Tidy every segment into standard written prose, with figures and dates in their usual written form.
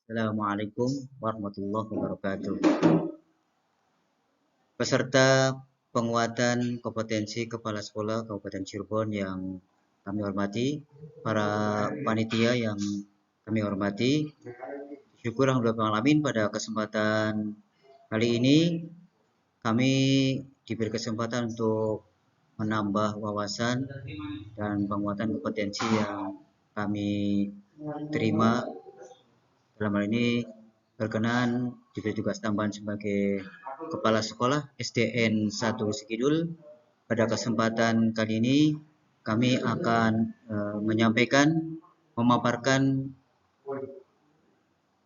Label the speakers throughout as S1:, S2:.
S1: Assalamualaikum warahmatullahi wabarakatuh. Peserta penguatan kompetensi kepala sekolah Kabupaten Cirebon yang kami hormati, para panitia yang kami hormati, syukur alhamdulillah alamin pada kesempatan kali ini kami diberi kesempatan untuk menambah wawasan dan penguatan kompetensi yang kami terima. Dalam hal ini berkenan diberi tugas tambahan sebagai Kepala Sekolah SDN 1 Sikidul. Pada kesempatan kali ini kami akan memaparkan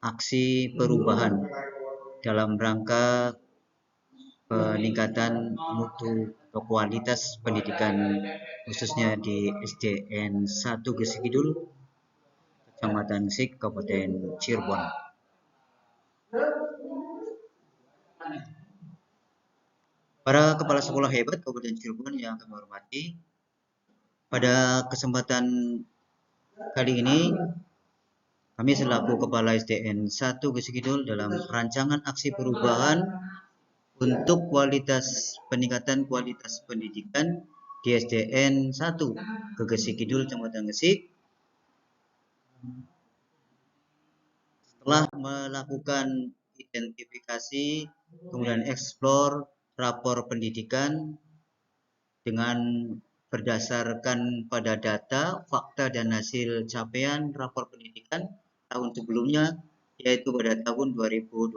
S1: aksi perubahan dalam rangka peningkatan mutu atau kualitas pendidikan khususnya di SDN 1 Gesikidul, Kecamatan Sik, Kabupaten Cirebon. Para kepala sekolah hebat Kabupaten Cirebon yang kami hormati, pada kesempatan kali ini kami selaku Kepala SDN 1 Gesikidul dalam rancangan aksi perubahan untuk peningkatan kualitas pendidikan di SDN 1 Gesikidul Kecamatan Gesik. Setelah melakukan identifikasi, kemudian eksplor rapor pendidikan dengan berdasarkan pada data, fakta, dan hasil capaian rapor pendidikan tahun sebelumnya, yaitu pada tahun 2022,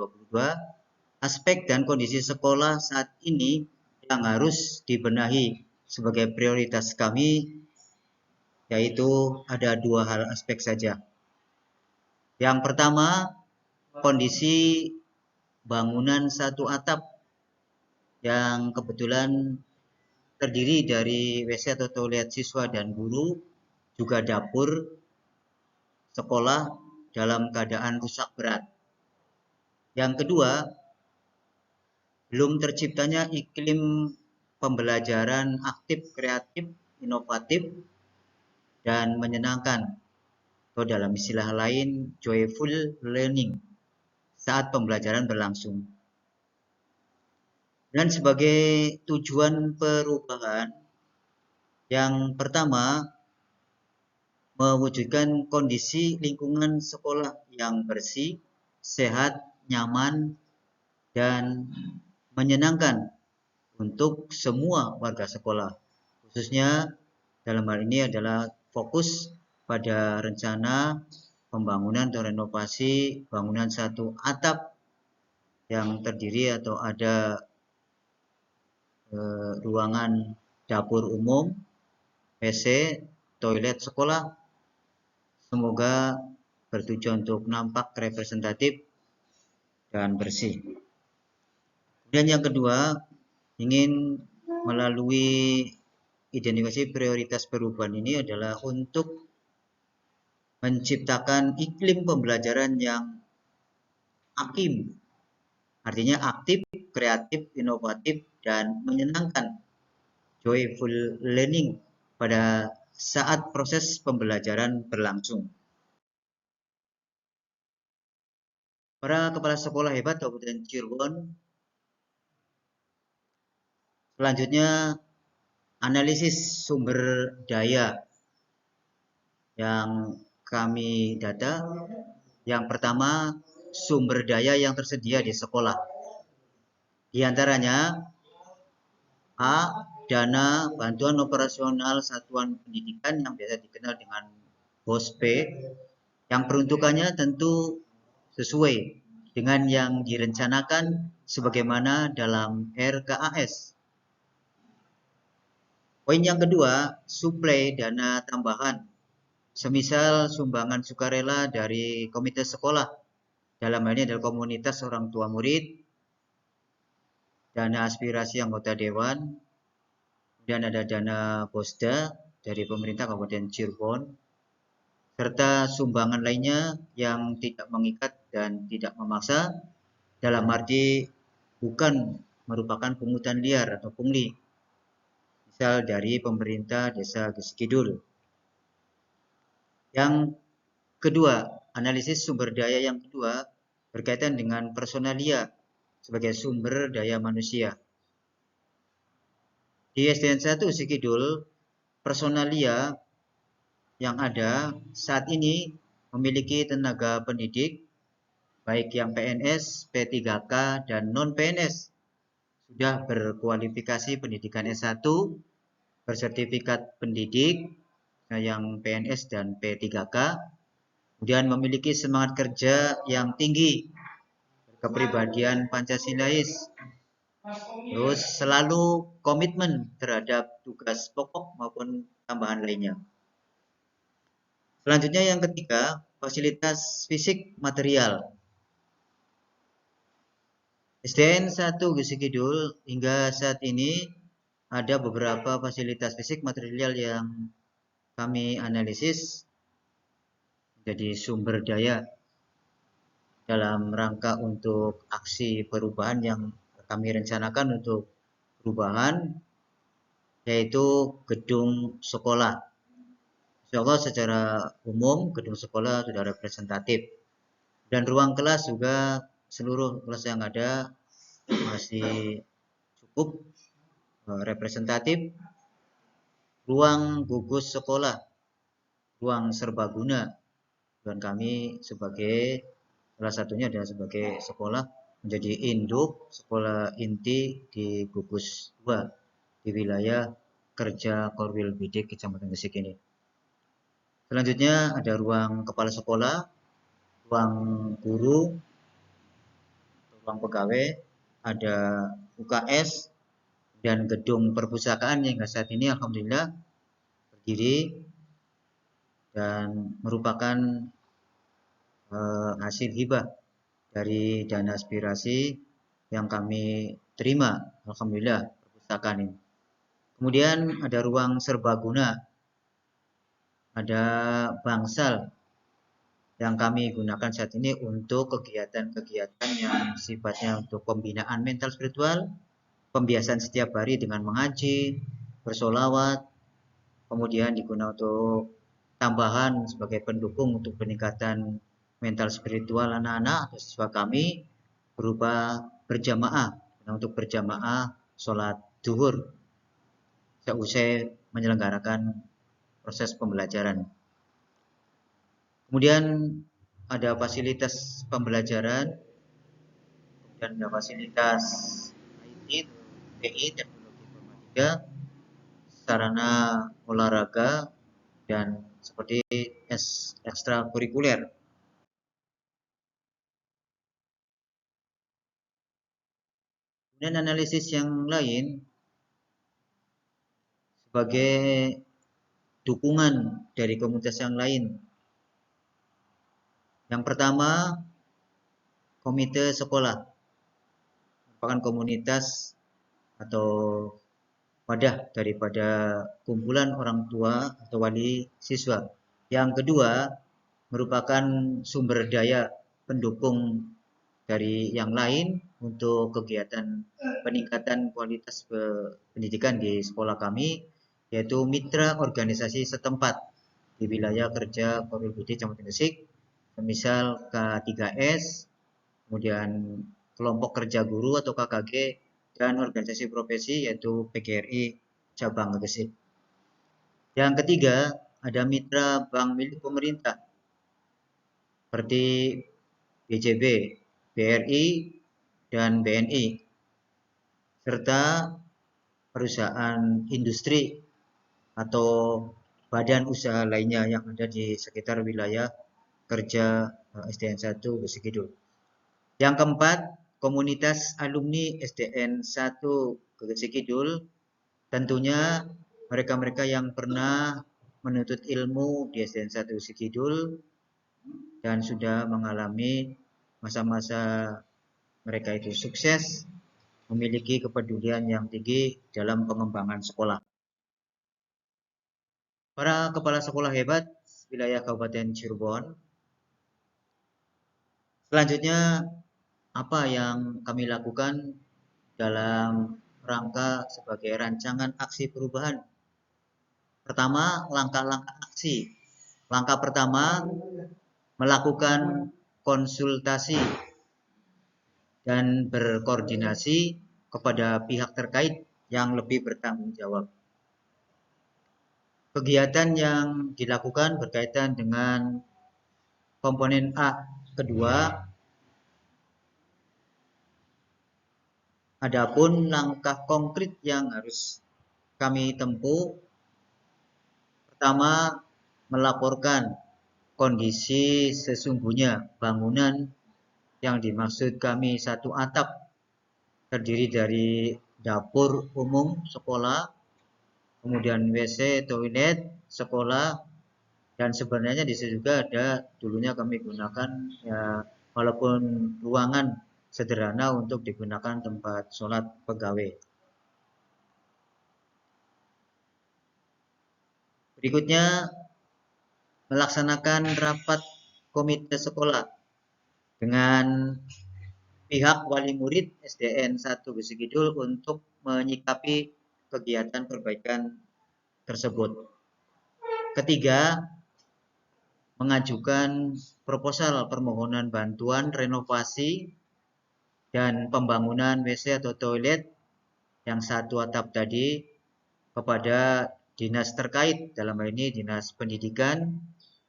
S1: aspek dan kondisi sekolah saat ini yang harus dibenahi sebagai prioritas kami, yaitu ada dua hal aspek saja. Yang pertama, kondisi bangunan satu atap yang kebetulan terdiri dari WC atau toilet siswa dan guru, juga dapur sekolah dalam keadaan rusak berat. Yang kedua, belum terciptanya iklim pembelajaran aktif, kreatif, inovatif, dan menyenangkan, atau dalam istilah lain joyful learning saat pembelajaran berlangsung. Dan sebagai tujuan perubahan, yang pertama, mewujudkan kondisi lingkungan sekolah yang bersih, sehat, nyaman, dan menyenangkan untuk semua warga sekolah. Khususnya dalam hal ini adalah fokus pada rencana pembangunan atau renovasi bangunan satu atap yang terdiri atau ada ruangan dapur umum, WC, toilet sekolah. Semoga bertujuan untuk nampak representatif dan bersih. Dan yang kedua, ingin melalui identifikasi prioritas perubahan ini adalah untuk menciptakan iklim pembelajaran yang akim, artinya aktif, kreatif, inovatif, dan menyenangkan, joyful learning pada saat proses pembelajaran berlangsung. Para kepala sekolah hebat Kabupaten Cirebon, selanjutnya analisis sumber daya yang kami data. Yang pertama, sumber daya yang tersedia di sekolah. Di antaranya A. Dana bantuan operasional satuan pendidikan yang biasa dikenal dengan BOSP, yang peruntukannya tentu sesuai dengan yang direncanakan sebagaimana dalam RKAS. Poin yang kedua, suplai dana tambahan, semisal sumbangan sukarela dari komite sekolah, dalam hal ini adalah komunitas orang tua murid, dana aspirasi anggota dewan, dan ada dana BOSDA dari pemerintah Kabupaten Cirebon, serta sumbangan lainnya yang tidak mengikat dan tidak memaksa, dalam arti bukan merupakan pungutan liar atau pungli, misal dari pemerintah Desa Gesikidul. Yang kedua, analisis sumber daya yang kedua berkaitan dengan personalia sebagai sumber daya manusia. Di SDN 1 Sikidul, personalia yang ada saat ini memiliki tenaga pendidik, baik yang PNS, P3K, dan non-PNS, sudah berkualifikasi pendidikan S1, bersertifikat pendidik, yang PNS dan P3K, kemudian memiliki semangat kerja yang tinggi, kepribadian Pancasilais, terus selalu komitmen terhadap tugas pokok maupun tambahan lainnya. Selanjutnya yang ketiga, fasilitas fisik material. SDN 1 Sikidul hingga saat ini ada beberapa fasilitas fisik material yang kami analisis jadi sumber daya dalam rangka untuk aksi perubahan yang kami rencanakan untuk perubahan, yaitu gedung sekolah. Insya Allah secara umum gedung sekolah sudah representatif, dan ruang kelas juga seluruh kelas yang ada masih cukup representatif. Ruang gugus sekolah, ruang serbaguna, dan kami sebagai salah satunya adalah sebagai sekolah menjadi induk sekolah inti di gugus 2 di wilayah kerja Korwil Bidik Kecamatan Gresik ini. Selanjutnya ada ruang kepala sekolah, ruang guru, ruang pegawai, ada UKS, dan gedung perpustakaan yang saat ini alhamdulillah berdiri dan merupakan hasil hibah dari dana aspirasi yang kami terima, alhamdulillah, perpustakaan ini. Kemudian ada ruang serbaguna, ada bangsal yang kami gunakan saat ini untuk kegiatan-kegiatan yang sifatnya untuk pembinaan mental spiritual, pembiasan setiap hari dengan mengaji, bersolawat, kemudian digunakan untuk tambahan sebagai pendukung untuk peningkatan mental spiritual anak-anak atau siswa kami berupa berjamaah. Nah, untuk berjamaah sholat zuhur seusai menyelenggarakan proses pembelajaran. Kemudian ada fasilitas pembelajaran, kemudian ada fasilitas IT, TI, teknologi informatika, sarana olahraga, dan seperti ekstrakurikuler. Kemudian analisis yang lain sebagai dukungan dari komunitas yang lain. Yang pertama, komite sekolah merupakan komunitas atau wadah daripada kumpulan orang tua atau wali siswa. Yang kedua, merupakan sumber daya pendukung dari yang lain untuk kegiatan peningkatan kualitas pendidikan di sekolah kami, yaitu mitra organisasi setempat di wilayah kerja Korwil Bidik Kecamatan Gresik, misal K3S, kemudian kelompok kerja guru atau KKG, dan organisasi profesi yaitu PGRI cabang Gresik. Yang ketiga, ada mitra bank milik pemerintah seperti BJB, BRI, dan BNI, serta perusahaan industri atau badan usaha lainnya yang ada di sekitar wilayah kerja SDN 1 Gresik Kidul. Yang keempat, komunitas alumni SDN 1 Gresik Kidul, tentunya mereka-mereka yang pernah menuntut ilmu di SDN 1 Gresik Kidul dan sudah mengalami masa-masa mereka itu sukses, memiliki kepedulian yang tinggi dalam pengembangan sekolah. Para kepala sekolah hebat wilayah Kabupaten Cirebon. Selanjutnya, apa yang kami lakukan dalam rangka sebagai rancangan aksi perubahan? Pertama, langkah-langkah aksi. Langkah pertama, melakukan konsultasi dan berkoordinasi kepada pihak terkait yang lebih bertanggung jawab. Kegiatan yang dilakukan berkaitan dengan komponen A kedua. Adapun langkah konkret yang harus kami tempuh, pertama, melaporkan kondisi sesungguhnya bangunan yang dimaksud kami satu atap, terdiri dari dapur umum sekolah, kemudian WC, toilet sekolah, dan sebenarnya di situ juga ada, dulunya kami gunakan ya, walaupun ruangan sederhana untuk digunakan tempat sholat pegawai. Berikutnya, melaksanakan rapat komite sekolah dengan pihak wali murid SDN 1 Gresik Kidul untuk menyikapi kegiatan perbaikan tersebut. Ketiga, mengajukan proposal permohonan bantuan renovasi dan pembangunan WC atau toilet yang satu atap tadi kepada dinas terkait, dalam hal ini dinas pendidikan,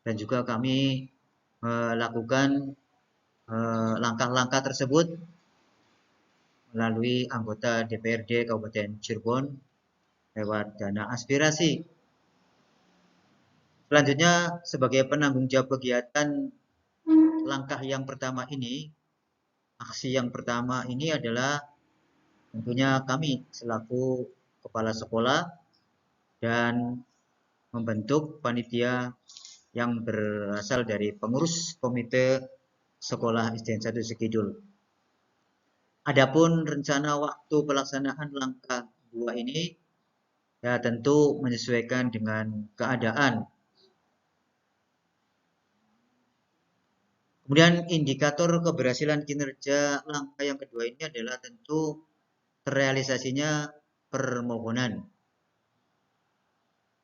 S1: dan juga kami melakukan langkah-langkah tersebut melalui anggota DPRD Kabupaten Cirebon lewat dana aspirasi. Selanjutnya, sebagai penanggung jawab kegiatan, langkah yang pertama ini, aksi yang pertama ini adalah tentunya kami selaku kepala sekolah dan membentuk panitia yang berasal dari pengurus komite sekolah SDN 1 Sekidul. Adapun rencana waktu pelaksanaan langkah 2 ini ya tentu menyesuaikan dengan keadaan. Kemudian indikator keberhasilan kinerja langkah yang kedua ini adalah tentu terrealisasinya permohonan,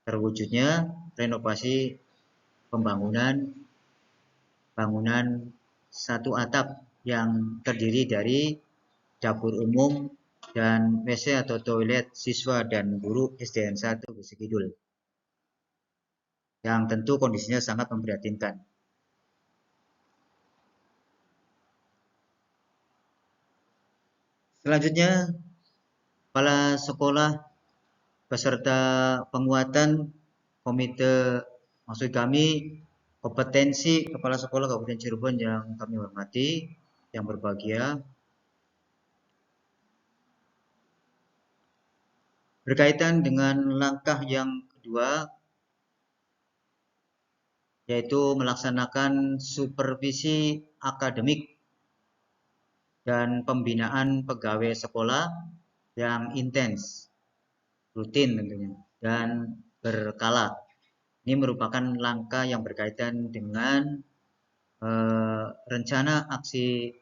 S1: terwujudnya renovasi pembangunan bangunan satu atap yang terdiri dari dapur umum dan WC atau toilet siswa dan guru SDN 1 Gresik Kidul, yang tentu kondisinya sangat memprihatinkan. Selanjutnya, kepala sekolah beserta penguatan komite, maksud kami kompetensi kepala sekolah Kabupaten Cirebon yang kami hormati, yang berbahagia, berkaitan dengan langkah yang kedua, yaitu melaksanakan supervisi akademik dan pembinaan pegawai sekolah yang intens, rutin tentunya, dan berkala. Ini merupakan langkah yang berkaitan dengan rencana aksi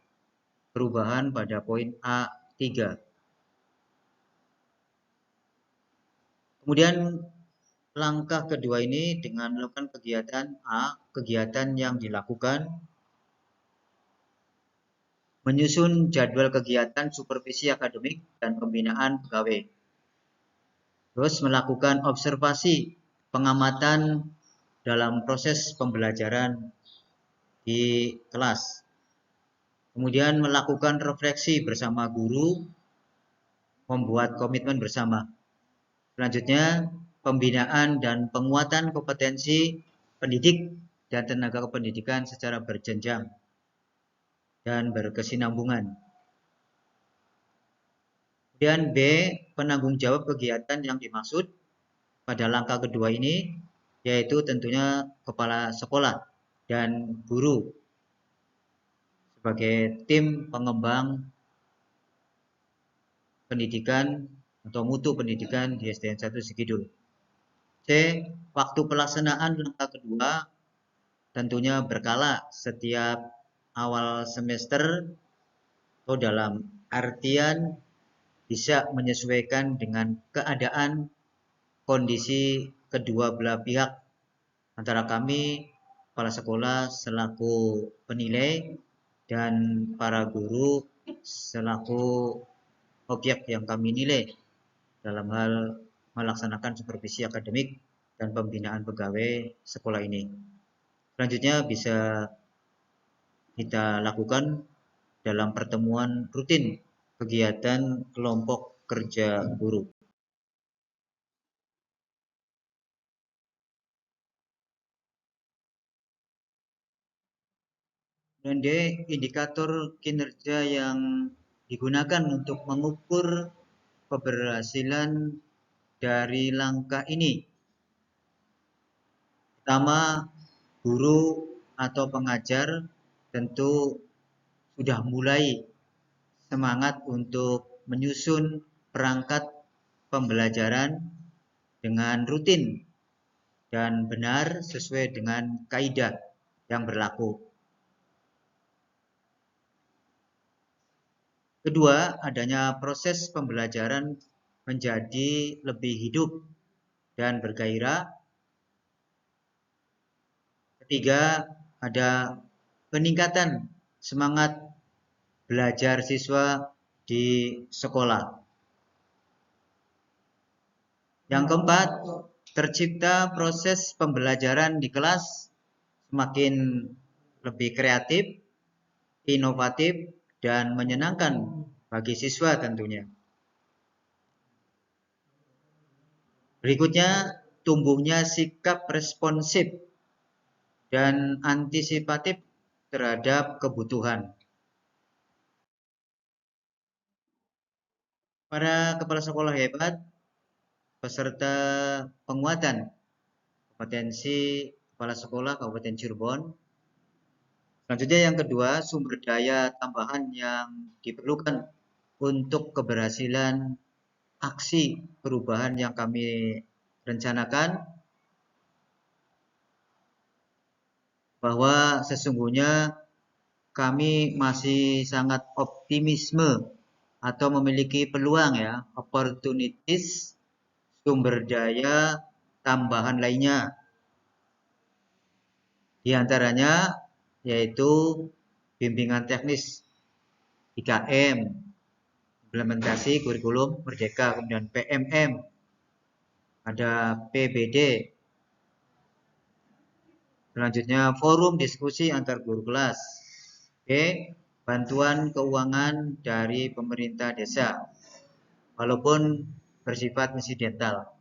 S1: perubahan pada poin A3. Kemudian langkah kedua ini dengan melakukan kegiatan A, kegiatan yang dilakukan menyusun jadwal kegiatan supervisi akademik dan pembinaan pegawai. Terus melakukan observasi pengamatan dalam proses pembelajaran di kelas. Kemudian melakukan refleksi bersama guru, membuat komitmen bersama. Selanjutnya, pembinaan dan penguatan kompetensi pendidik dan tenaga kependidikan secara berjenjang dan berkesinambungan. Kemudian B, penanggung jawab kegiatan yang dimaksud pada langkah kedua ini, yaitu tentunya kepala sekolah dan guru sebagai tim pengembang pendidikan atau mutu pendidikan di SDN 1 Sekidul. C, waktu pelaksanaan langkah kedua tentunya berkala setiap awal semester atau dalam artian bisa menyesuaikan dengan keadaan kondisi kedua belah pihak, antara kami kepala sekolah selaku penilai dan para guru selaku objek yang kami nilai dalam hal melaksanakan supervisi akademik dan pembinaan pegawai sekolah ini. Selanjutnya bisa kita lakukan dalam pertemuan rutin kegiatan kelompok kerja guru. Dan D, indikator kinerja yang digunakan untuk mengukur keberhasilan dari langkah ini. Pertama, guru atau pengajar tentu sudah mulai semangat untuk menyusun perangkat pembelajaran dengan rutin dan benar sesuai dengan kaidah yang berlaku. Kedua, adanya proses pembelajaran menjadi lebih hidup dan bergairah. Ketiga, ada peningkatan semangat belajar siswa di sekolah. Yang keempat, tercipta proses pembelajaran di kelas semakin lebih kreatif, inovatif, dan menyenangkan bagi siswa tentunya. Berikutnya, tumbuhnya sikap responsif dan antisipatif terhadap kebutuhan. Para kepala sekolah hebat beserta penguatan kompetensi kepala sekolah Kabupaten Cirebon. Selanjutnya yang kedua, sumber daya tambahan yang diperlukan untuk keberhasilan aksi perubahan yang kami rencanakan, bahwa sesungguhnya kami masih sangat optimisme atau memiliki peluang ya, opportunities sumber daya tambahan lainnya. Di antaranya yaitu bimbingan teknis IKM, implementasi kurikulum merdeka, kemudian PMM, ada PBD, selanjutnya forum diskusi antar guru kelas, B, bantuan keuangan dari pemerintah desa walaupun bersifat insidental,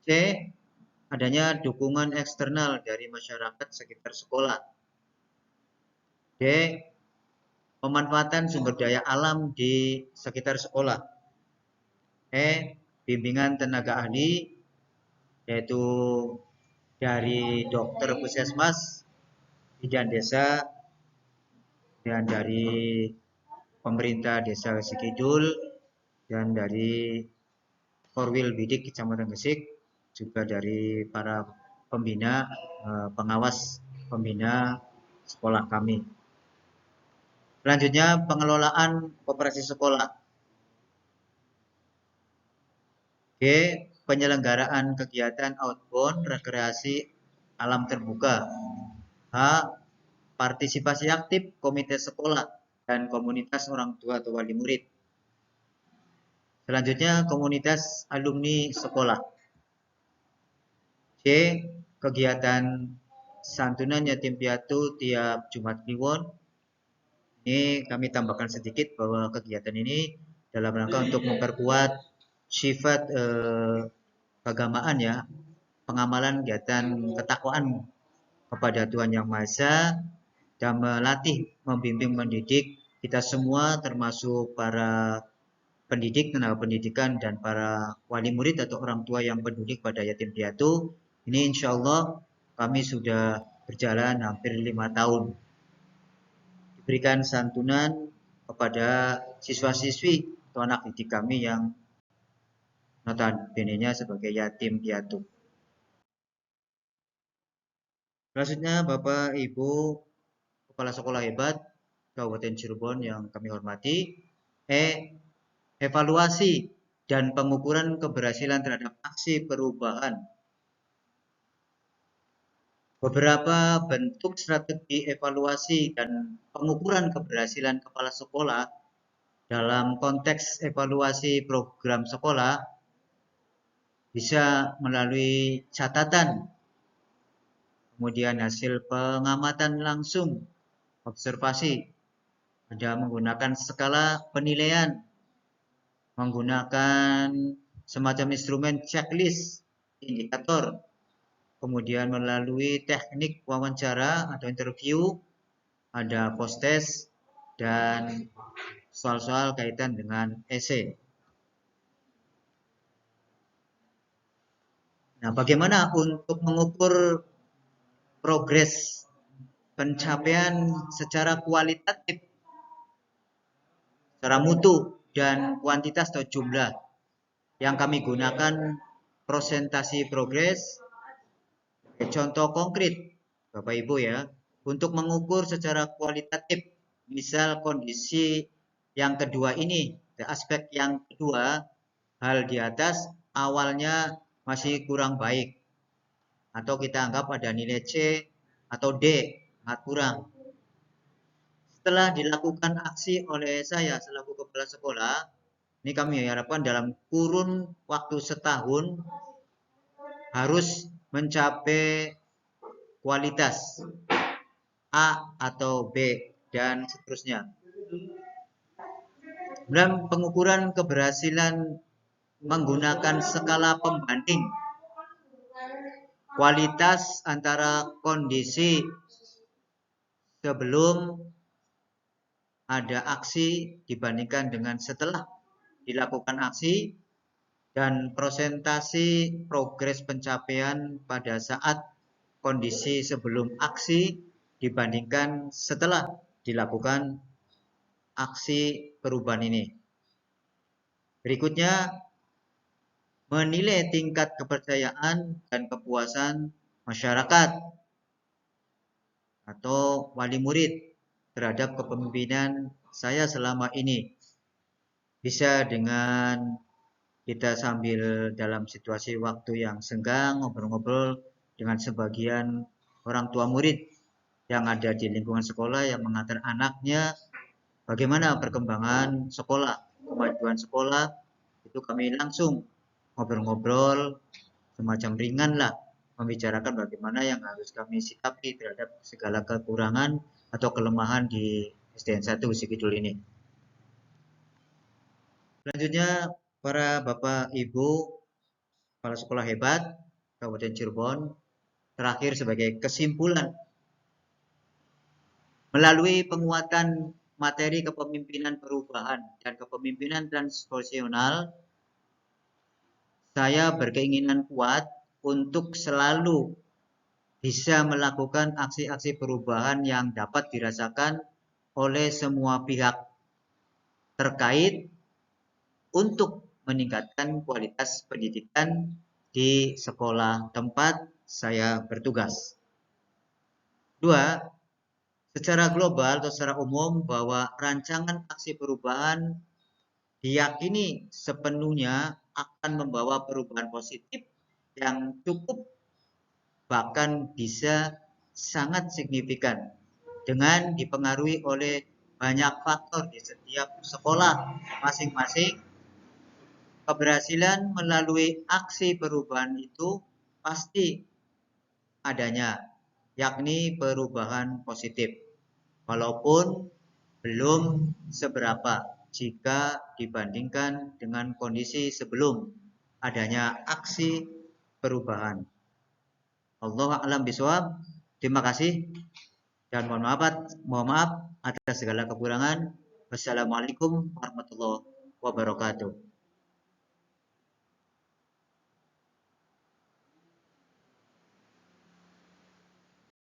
S1: C, adanya dukungan eksternal dari masyarakat sekitar sekolah, D, pemanfaatan sumber daya alam di sekitar sekolah, E, bimbingan tenaga ahli yaitu dari dokter puskesmas, bidan desa, dan dari pemerintah desa Sikidul, dan dari Korwil Bidik Kecamatan Gresik, juga dari para pembina, pengawas pembina sekolah kami. Selanjutnya pengelolaan koperasi sekolah. G, penyelenggaraan kegiatan outbound rekreasi alam terbuka. H, partisipasi aktif komite sekolah dan komunitas orang tua atau wali murid. Selanjutnya komunitas alumni sekolah. C, kegiatan santunan yatim piatu tiap Jumat Kliwon. Ini kami tambahkan sedikit bahwa kegiatan ini dalam rangka untuk memperkuat sifat keagamaan ya, pengamalan kegiatan ketakwaan kepada Tuhan Yang Maha Esa, dan melatih, membimbing, mendidik kita semua termasuk para pendidik, tenaga pendidikan, dan para wali murid atau orang tua yang peduli pada yatim piatu. Ini insya Allah kami sudah berjalan hampir 5 tahun. Diberikan santunan kepada siswa-siswi atau anak didik kami yang notabene-nya sebagai yatim piatu. Selanjutnya Bapak Ibu Kepala Sekolah Hebat Kabupaten Cirebon yang kami hormati, evaluasi dan pengukuran keberhasilan terhadap aksi perubahan Beberapa bentuk strategi evaluasi dan pengukuran keberhasilan kepala sekolah dalam konteks evaluasi program sekolah bisa melalui catatan, kemudian hasil pengamatan langsung, observasi, ada menggunakan skala penilaian, menggunakan semacam instrumen checklist, indikator, kemudian melalui teknik wawancara atau interview, ada post test, dan soal-soal kaitan dengan esai. Nah, bagaimana untuk mengukur progres pencapaian secara kualitatif, secara mutu dan kuantitas atau jumlah? Yang kami gunakan presentasi progres. Contoh konkret, Bapak Ibu ya, untuk mengukur secara kualitatif, misal kondisi yang kedua ini, aspek yang kedua, hal di atas awalnya masih kurang baik, atau kita anggap ada nilai C atau D, sangat kurang. Setelah dilakukan aksi oleh saya selaku kepala sekolah, ini kami harapkan dalam kurun waktu setahun harus mencapai kualitas A atau B dan seterusnya. Dan pengukuran keberhasilan menggunakan skala pembanding kualitas antara kondisi sebelum ada aksi dibandingkan dengan setelah dilakukan aksi, dan presentasi progres pencapaian pada saat kondisi sebelum aksi dibandingkan setelah dilakukan aksi perubahan ini. Berikutnya, menilai tingkat kepercayaan dan kepuasan masyarakat atau wali murid terhadap kepemimpinan saya selama ini. Bisa dengan kita sambil dalam situasi waktu yang senggang ngobrol-ngobrol dengan sebagian orang tua murid yang ada di lingkungan sekolah yang mengantar anaknya, bagaimana perkembangan sekolah, kemajuan sekolah, itu kami langsung ngobrol-ngobrol semacam ringan lah, membicarakan bagaimana yang harus kami sikapi terhadap segala kekurangan atau kelemahan di SDN 1 Sikidul ini. Selanjutnya, para Bapak Ibu kepala sekolah hebat Kabupaten Cirebon, terakhir sebagai kesimpulan, melalui penguatan materi kepemimpinan perubahan dan kepemimpinan transformasional, saya berkeinginan kuat untuk selalu bisa melakukan aksi-aksi perubahan yang dapat dirasakan oleh semua pihak terkait untuk meningkatkan kualitas pendidikan di sekolah tempat saya bertugas. 2. Secara global atau secara umum bahwa rancangan aksi perubahan diyakini sepenuhnya akan membawa perubahan positif yang cukup bahkan bisa sangat signifikan dengan dipengaruhi oleh banyak faktor di setiap sekolah masing-masing. Keberhasilan melalui aksi perubahan itu pasti adanya, yakni perubahan positif, walaupun belum seberapa jika dibandingkan dengan kondisi sebelum adanya aksi perubahan. Allahu a'lam bishawab. Terima kasih dan mohon maaf atas segala kekurangan. Wassalamualaikum warahmatullahi wabarakatuh.